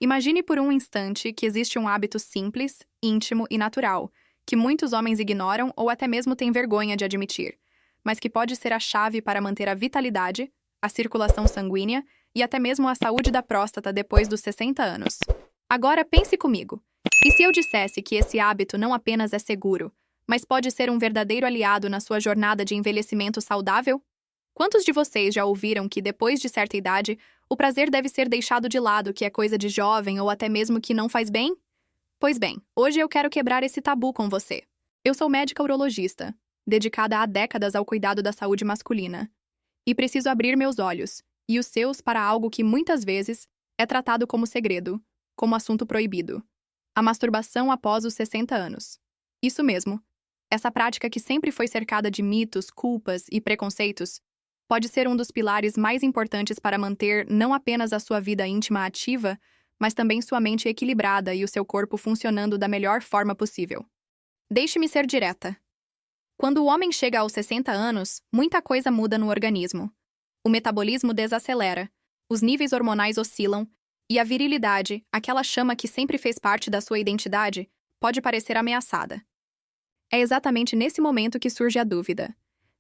Imagine por um instante que existe um hábito simples, íntimo e natural, que muitos homens ignoram ou até mesmo têm vergonha de admitir, mas que pode ser a chave para manter a vitalidade, a circulação sanguínea e até mesmo a saúde da próstata depois dos 60 anos. Agora pense comigo. E se eu dissesse que esse hábito não apenas é seguro, mas pode ser um verdadeiro aliado na sua jornada de envelhecimento saudável? Quantos de vocês já ouviram que, depois de certa idade, o prazer deve ser deixado de lado, que é coisa de jovem ou até mesmo que não faz bem? Pois bem, hoje eu quero quebrar esse tabu com você. Eu sou médica urologista, dedicada há décadas ao cuidado da saúde masculina. E preciso abrir meus olhos, e os seus, para algo que muitas vezes é tratado como segredo, como assunto proibido. A masturbação após os 60 anos. Isso mesmo. Essa prática que sempre foi cercada de mitos, culpas e preconceitos pode ser um dos pilares mais importantes para manter não apenas a sua vida íntima ativa, mas também sua mente equilibrada e o seu corpo funcionando da melhor forma possível. Deixe-me ser direta. Quando o homem chega aos 60 anos, muita coisa muda no organismo. O metabolismo desacelera, os níveis hormonais oscilam, e a virilidade, aquela chama que sempre fez parte da sua identidade, pode parecer ameaçada. É exatamente nesse momento que surge a dúvida.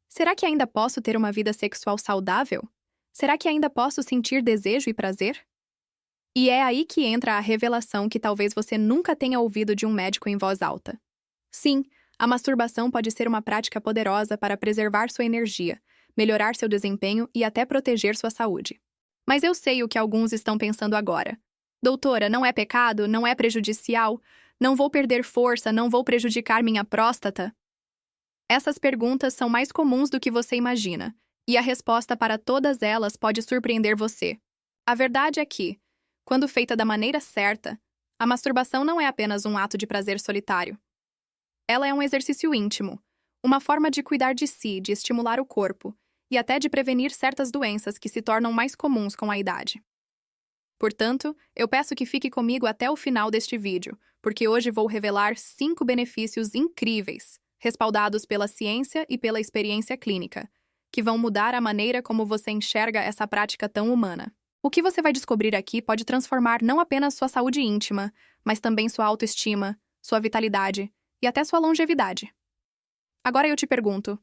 Será que ainda posso ter uma vida sexual saudável? Será que ainda posso sentir desejo e prazer? E é aí que entra a revelação que talvez você nunca tenha ouvido de um médico em voz alta. Sim, a masturbação pode ser uma prática poderosa para preservar sua energia, melhorar seu desempenho e até proteger sua saúde. Mas eu sei o que alguns estão pensando agora. Doutora, não é pecado? Não é prejudicial? Não vou perder força? Não vou prejudicar minha próstata? Essas perguntas são mais comuns do que você imagina, e a resposta para todas elas pode surpreender você. A verdade é que, quando feita da maneira certa, a masturbação não é apenas um ato de prazer solitário. Ela é um exercício íntimo, uma forma de cuidar de si, de estimular o corpo, e até de prevenir certas doenças que se tornam mais comuns com a idade. Portanto, eu peço que fique comigo até o final deste vídeo, porque hoje vou revelar 5 benefícios incríveis, respaldados pela ciência e pela experiência clínica, que vão mudar a maneira como você enxerga essa prática tão humana. O que você vai descobrir aqui pode transformar não apenas sua saúde íntima, mas também sua autoestima, sua vitalidade e até sua longevidade. Agora eu te pergunto,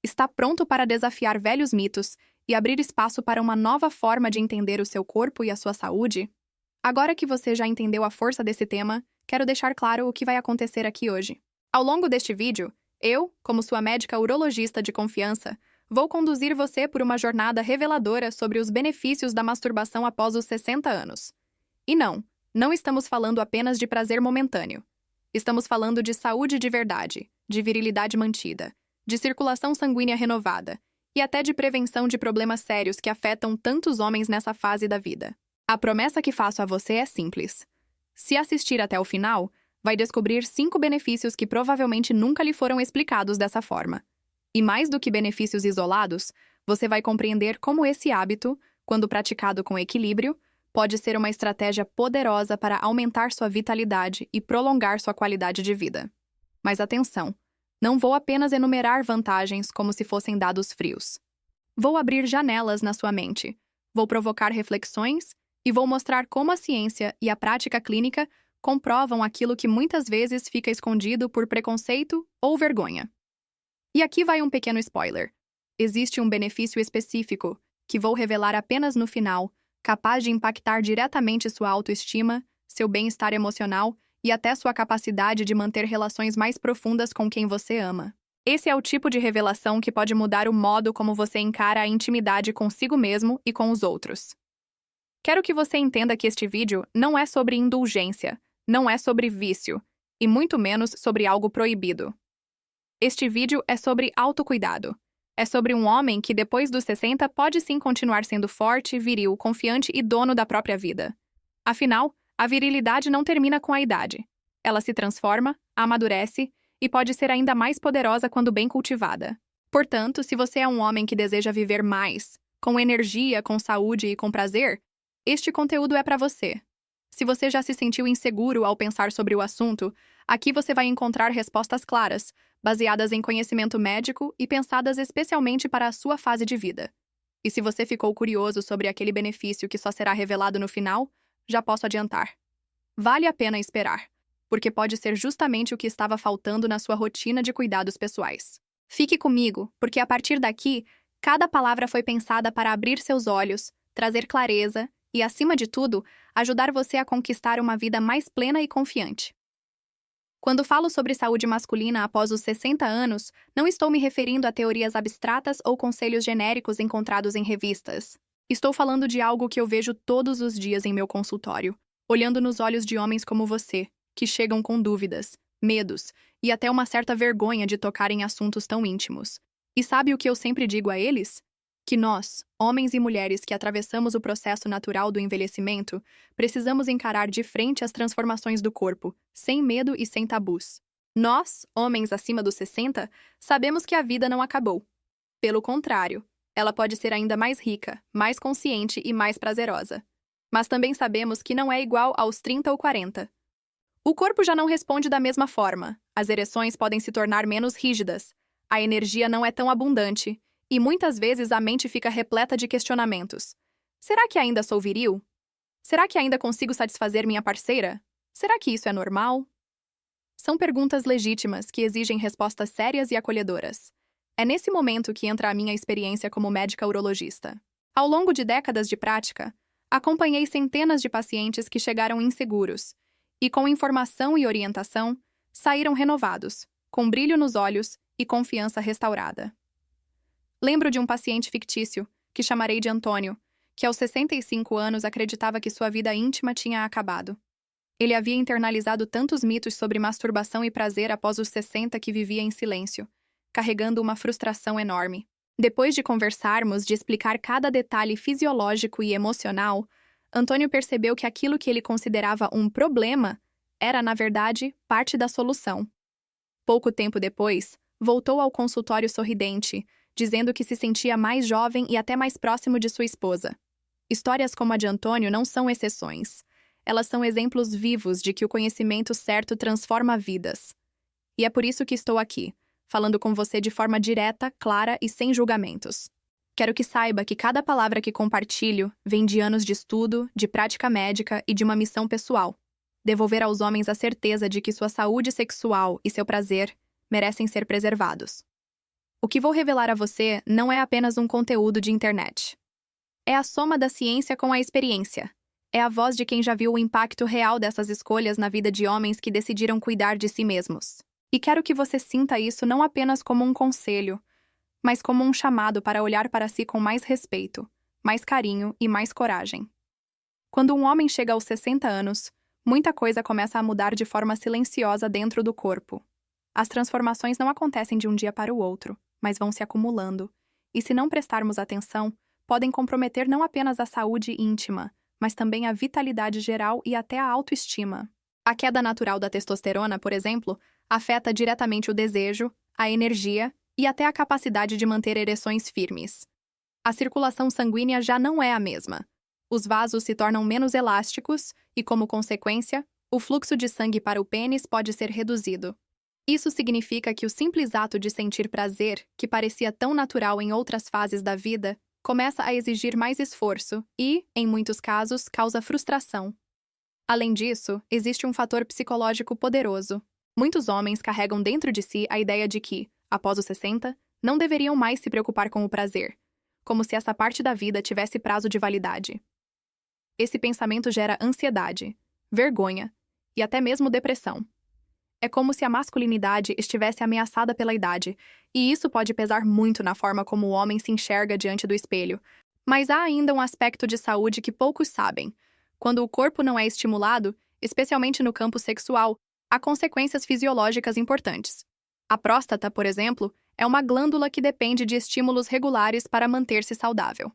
está pronto para desafiar velhos mitos e abrir espaço para uma nova forma de entender o seu corpo e a sua saúde? Agora que você já entendeu a força desse tema, quero deixar claro o que vai acontecer aqui hoje. Ao longo deste vídeo, eu, como sua médica urologista de confiança, vou conduzir você por uma jornada reveladora sobre os benefícios da masturbação após os 60 anos. E não estamos falando apenas de prazer momentâneo. Estamos falando de saúde de verdade, de virilidade mantida, de circulação sanguínea renovada e até de prevenção de problemas sérios que afetam tantos homens nessa fase da vida. A promessa que faço a você é simples. Se assistir até o final, vai descobrir 5 benefícios que provavelmente nunca lhe foram explicados dessa forma. E mais do que benefícios isolados, você vai compreender como esse hábito, quando praticado com equilíbrio, pode ser uma estratégia poderosa para aumentar sua vitalidade e prolongar sua qualidade de vida. Mas atenção, não vou apenas enumerar vantagens como se fossem dados frios. Vou abrir janelas na sua mente, vou provocar reflexões e vou mostrar como a ciência e a prática clínica comprovam aquilo que muitas vezes fica escondido por preconceito ou vergonha. E aqui vai um pequeno spoiler. Existe um benefício específico, que vou revelar apenas no final, capaz de impactar diretamente sua autoestima, seu bem-estar emocional e até sua capacidade de manter relações mais profundas com quem você ama. Esse é o tipo de revelação que pode mudar o modo como você encara a intimidade consigo mesmo e com os outros. Quero que você entenda que este vídeo não é sobre indulgência, não é sobre vício, e muito menos sobre algo proibido. Este vídeo é sobre autocuidado. É sobre um homem que, depois dos 60, pode sim continuar sendo forte, viril, confiante e dono da própria vida. Afinal, a virilidade não termina com a idade. Ela se transforma, amadurece e pode ser ainda mais poderosa quando bem cultivada. Portanto, se você é um homem que deseja viver mais, com energia, com saúde e com prazer, este conteúdo é para você. Se você já se sentiu inseguro ao pensar sobre o assunto, aqui você vai encontrar respostas claras, baseadas em conhecimento médico e pensadas especialmente para a sua fase de vida. E se você ficou curioso sobre aquele benefício que só será revelado no final, já posso adiantar. Vale a pena esperar, porque pode ser justamente o que estava faltando na sua rotina de cuidados pessoais. Fique comigo, porque a partir daqui, cada palavra foi pensada para abrir seus olhos, trazer clareza e, acima de tudo, ajudar você a conquistar uma vida mais plena e confiante. Quando falo sobre saúde masculina após os 60 anos, não estou me referindo a teorias abstratas ou conselhos genéricos encontrados em revistas. Estou falando de algo que eu vejo todos os dias em meu consultório, olhando nos olhos de homens como você, que chegam com dúvidas, medos e até uma certa vergonha de tocar em assuntos tão íntimos. E sabe o que eu sempre digo a eles? Que nós, homens e mulheres que atravessamos o processo natural do envelhecimento, precisamos encarar de frente as transformações do corpo, sem medo e sem tabus. Nós, homens acima dos 60, sabemos que a vida não acabou. Pelo contrário, ela pode ser ainda mais rica, mais consciente e mais prazerosa. Mas também sabemos que não é igual aos 30 ou 40. O corpo já não responde da mesma forma, as ereções podem se tornar menos rígidas, a energia não é tão abundante, e muitas vezes a mente fica repleta de questionamentos. Será que ainda sou viril? Será que ainda consigo satisfazer minha parceira? Será que isso é normal? São perguntas legítimas que exigem respostas sérias e acolhedoras. É nesse momento que entra a minha experiência como médica urologista. Ao longo de décadas de prática, acompanhei centenas de pacientes que chegaram inseguros e, com informação e orientação, saíram renovados, com brilho nos olhos e confiança restaurada. Lembro de um paciente fictício, que chamarei de Antônio, que aos 65 anos acreditava que sua vida íntima tinha acabado. Ele havia internalizado tantos mitos sobre masturbação e prazer após os 60 que vivia em silêncio, carregando uma frustração enorme. Depois de conversarmos, de explicar cada detalhe fisiológico e emocional, Antônio percebeu que aquilo que ele considerava um problema era, na verdade, parte da solução. Pouco tempo depois, voltou ao consultório sorridente, dizendo que se sentia mais jovem e até mais próximo de sua esposa. Histórias como a de Antônio não são exceções. Elas são exemplos vivos de que o conhecimento certo transforma vidas. E é por isso que estou aqui, falando com você de forma direta, clara e sem julgamentos. Quero que saiba que cada palavra que compartilho vem de anos de estudo, de prática médica e de uma missão pessoal. Devolver aos homens a certeza de que sua saúde sexual e seu prazer merecem ser preservados. O que vou revelar a você não é apenas um conteúdo de internet. É a soma da ciência com a experiência. É a voz de quem já viu o impacto real dessas escolhas na vida de homens que decidiram cuidar de si mesmos. E quero que você sinta isso não apenas como um conselho, mas como um chamado para olhar para si com mais respeito, mais carinho e mais coragem. Quando um homem chega aos 60 anos, muita coisa começa a mudar de forma silenciosa dentro do corpo. As transformações não acontecem de um dia para o outro, mas vão se acumulando, e se não prestarmos atenção, podem comprometer não apenas a saúde íntima, mas também a vitalidade geral e até a autoestima. A queda natural da testosterona, por exemplo, afeta diretamente o desejo, a energia e até a capacidade de manter ereções firmes. A circulação sanguínea já não é a mesma. Os vasos se tornam menos elásticos e, como consequência, o fluxo de sangue para o pênis pode ser reduzido. Isso significa que o simples ato de sentir prazer, que parecia tão natural em outras fases da vida, começa a exigir mais esforço e, em muitos casos, causa frustração. Além disso, existe um fator psicológico poderoso. Muitos homens carregam dentro de si a ideia de que, após os 60, não deveriam mais se preocupar com o prazer, como se essa parte da vida tivesse prazo de validade. Esse pensamento gera ansiedade, vergonha e até mesmo depressão. É como se a masculinidade estivesse ameaçada pela idade, e isso pode pesar muito na forma como o homem se enxerga diante do espelho. Mas há ainda um aspecto de saúde que poucos sabem. Quando o corpo não é estimulado, especialmente no campo sexual, há consequências fisiológicas importantes. A próstata, por exemplo, é uma glândula que depende de estímulos regulares para manter-se saudável.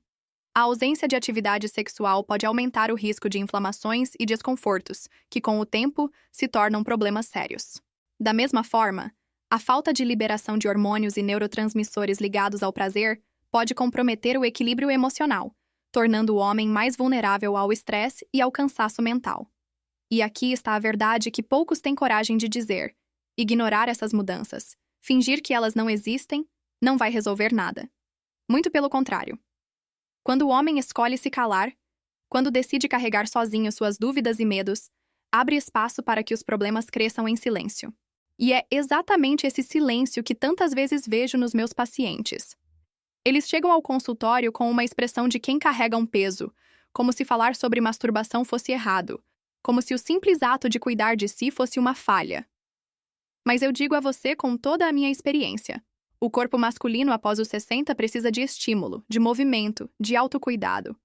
A ausência de atividade sexual pode aumentar o risco de inflamações e desconfortos, que com o tempo se tornam problemas sérios. Da mesma forma, a falta de liberação de hormônios e neurotransmissores ligados ao prazer pode comprometer o equilíbrio emocional, tornando o homem mais vulnerável ao estresse e ao cansaço mental. E aqui está a verdade que poucos têm coragem de dizer: ignorar essas mudanças, fingir que elas não existem, não vai resolver nada. Muito pelo contrário. Quando o homem escolhe se calar, Quando decide carregar sozinho suas dúvidas e medos, abre espaço para que os problemas cresçam em silêncio. E é exatamente esse silêncio que tantas vezes vejo nos meus pacientes. Eles chegam ao consultório com uma expressão de quem carrega um peso, como se falar sobre masturbação fosse errado, como se o simples ato de cuidar de si fosse uma falha. Mas eu digo a você com toda a minha experiência: o corpo masculino após os 60 precisa de estímulo, de movimento, de autocuidado.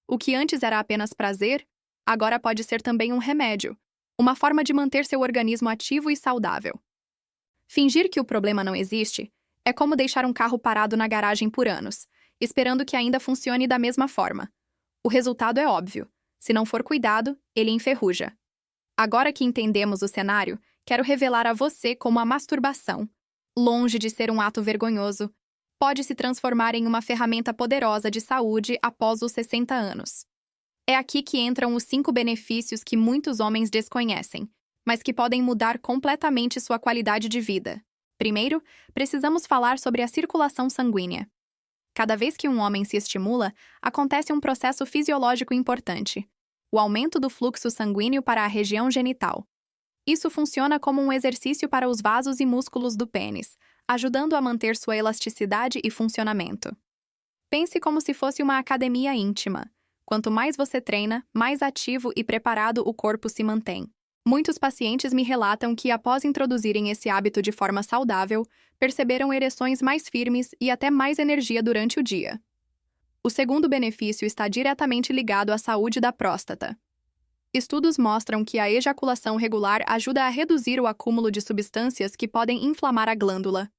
O que antes era apenas prazer, agora pode ser também um remédio, uma forma de manter seu organismo ativo e saudável. Fingir que o problema não existe é como deixar um carro parado na garagem por anos, esperando que ainda funcione da mesma forma. O resultado é óbvio: se não for cuidado, ele enferruja. Agora que entendemos o cenário, quero revelar a você como a masturbação, longe de ser um ato vergonhoso, pode se transformar em uma ferramenta poderosa de saúde após os 60 anos. É aqui que entram os 5 benefícios que muitos homens desconhecem, mas que podem mudar completamente sua qualidade de vida. Primeiro, precisamos falar sobre a circulação sanguínea. Cada vez que um homem se estimula, acontece um processo fisiológico importante: o aumento do fluxo sanguíneo para a região genital. Isso funciona como um exercício para os vasos e músculos do pênis, ajudando a manter sua elasticidade e funcionamento. Pense como se fosse uma academia íntima. Quanto mais você treina, mais ativo e preparado o corpo se mantém. Muitos pacientes me relatam que, após introduzirem esse hábito de forma saudável, perceberam ereções mais firmes e até mais energia durante o dia. O segundo benefício está diretamente ligado à saúde da próstata. Estudos mostram que a ejaculação regular ajuda a reduzir o acúmulo de substâncias que podem inflamar a glândula.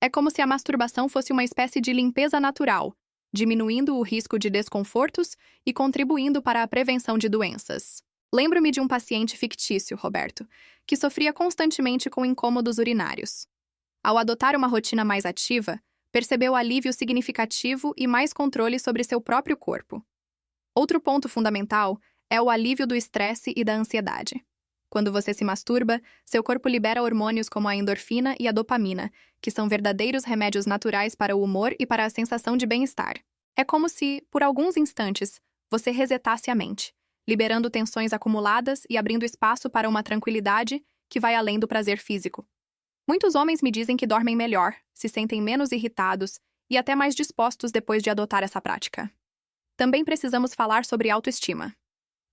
É como se a masturbação fosse uma espécie de limpeza natural, diminuindo o risco de desconfortos e contribuindo para a prevenção de doenças. Lembro-me de um paciente fictício, Roberto, que sofria constantemente com incômodos urinários. Ao adotar uma rotina mais ativa, percebeu alívio significativo e mais controle sobre seu próprio corpo. Outro ponto fundamental é o alívio do estresse e da ansiedade. Quando você se masturba, seu corpo libera hormônios como a endorfina e a dopamina, que são verdadeiros remédios naturais para o humor e para a sensação de bem-estar. É como se, por alguns instantes, você resetasse a mente, liberando tensões acumuladas e abrindo espaço para uma tranquilidade que vai além do prazer físico. Muitos homens me dizem que dormem melhor, se sentem menos irritados e até mais dispostos depois de adotar essa prática. Também precisamos falar sobre autoestima.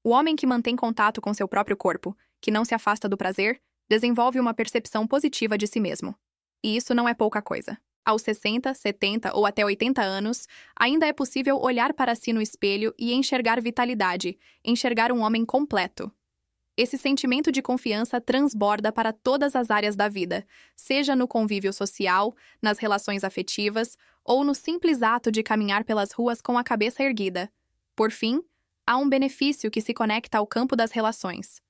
O homem que mantém contato com seu próprio corpo, que não se afasta do prazer, desenvolve uma percepção positiva de si mesmo. E isso não é pouca coisa. Aos 60, 70 ou até 80 anos, ainda é possível olhar para si no espelho e enxergar vitalidade, enxergar um homem completo. Esse sentimento de confiança transborda para todas as áreas da vida, seja no convívio social, nas relações afetivas ou no simples ato de caminhar pelas ruas com a cabeça erguida. Por fim, há um benefício que se conecta ao campo das relações.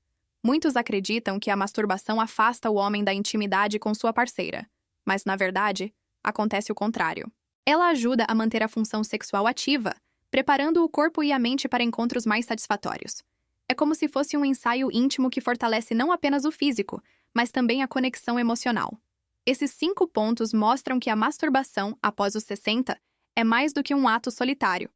Muitos acreditam que a masturbação afasta o homem da intimidade com sua parceira, mas, na verdade, acontece o contrário. Ela ajuda a manter a função sexual ativa, preparando o corpo e a mente para encontros mais satisfatórios. É como se fosse um ensaio íntimo que fortalece não apenas o físico, mas também a conexão emocional. Esses 5 pontos mostram que a masturbação, após os 60, é mais do que um ato solitário.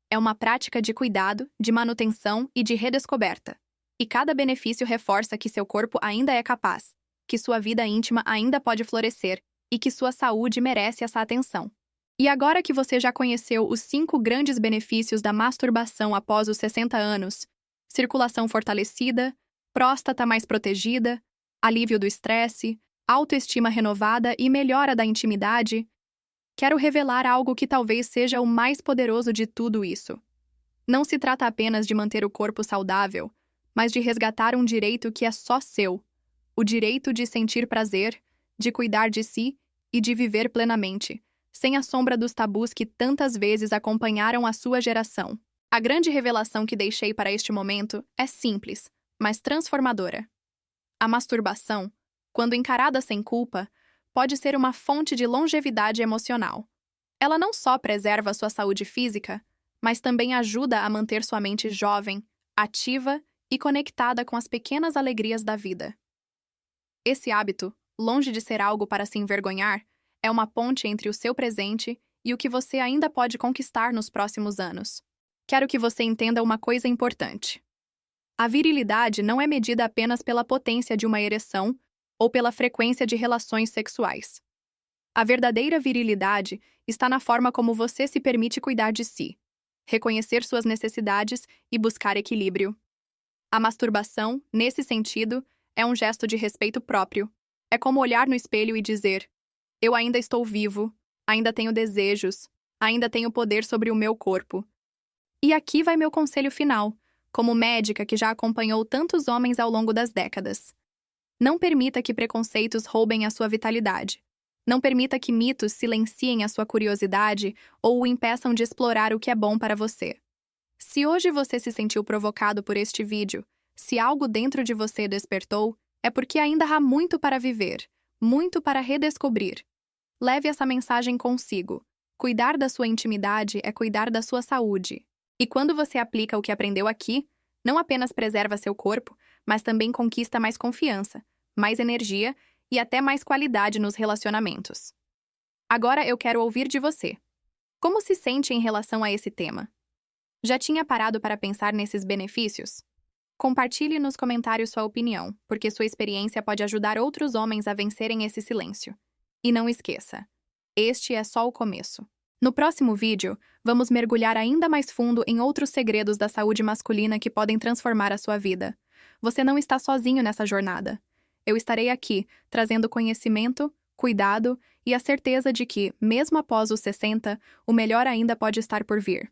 É uma prática de cuidado, de manutenção e de redescoberta. E cada benefício reforça que seu corpo ainda é capaz, que sua vida íntima ainda pode florescer e que sua saúde merece essa atenção. E agora que você já conheceu os 5 grandes benefícios da masturbação após os 60 anos, circulação fortalecida, próstata mais protegida, alívio do estresse, autoestima renovada e melhora da intimidade, quero revelar algo que talvez seja o mais poderoso de tudo isso. Não se trata apenas de manter o corpo saudável, mas de resgatar um direito que é só seu: o direito de sentir prazer, de cuidar de si e de viver plenamente, sem a sombra dos tabus que tantas vezes acompanharam a sua geração. A grande revelação que deixei para este momento é simples, mas transformadora. A masturbação, quando encarada sem culpa, pode ser uma fonte de longevidade emocional. Ela não só preserva sua saúde física, mas também ajuda a manter sua mente jovem, ativa e conectada com as pequenas alegrias da vida. Esse hábito, longe de ser algo para se envergonhar, é uma ponte entre o seu presente e o que você ainda pode conquistar nos próximos anos. quero que você entenda uma coisa importante. A virilidade não é medida apenas pela potência de uma ereção ou pela frequência de relações sexuais. A verdadeira virilidade está na forma como você se permite cuidar de si, reconhecer suas necessidades e buscar equilíbrio. A masturbação, nesse sentido, é um gesto de respeito próprio. É como olhar no espelho e dizer: eu ainda estou vivo, ainda tenho desejos, ainda tenho poder sobre o meu corpo. E aqui vai meu conselho final, como médica que já acompanhou tantos homens ao longo das décadas. Não permita que preconceitos roubem a sua vitalidade. Não permita que mitos silenciem a sua curiosidade ou o impeçam de explorar o que é bom para você. Se hoje você se sentiu provocado por este vídeo, se algo dentro de você despertou, é porque ainda há muito para viver, muito para redescobrir. Leve essa mensagem consigo. Cuidar da sua intimidade é cuidar da sua saúde. E quando você aplica o que aprendeu aqui, não apenas preserva seu corpo, mas também conquista mais confiança, mais energia e até mais qualidade nos relacionamentos. Agora eu quero ouvir de você. Como se sente em relação a esse tema? Já tinha parado para pensar nesses benefícios? Compartilhe nos comentários sua opinião, porque sua experiência pode ajudar outros homens a vencerem esse silêncio. E não esqueça, este é só o começo. No próximo vídeo, vamos mergulhar ainda mais fundo em outros segredos da saúde masculina que podem transformar a sua vida. Você não está sozinho nessa jornada. Eu estarei aqui, trazendo conhecimento, cuidado e a certeza de que, mesmo após os 60, o melhor ainda pode estar por vir.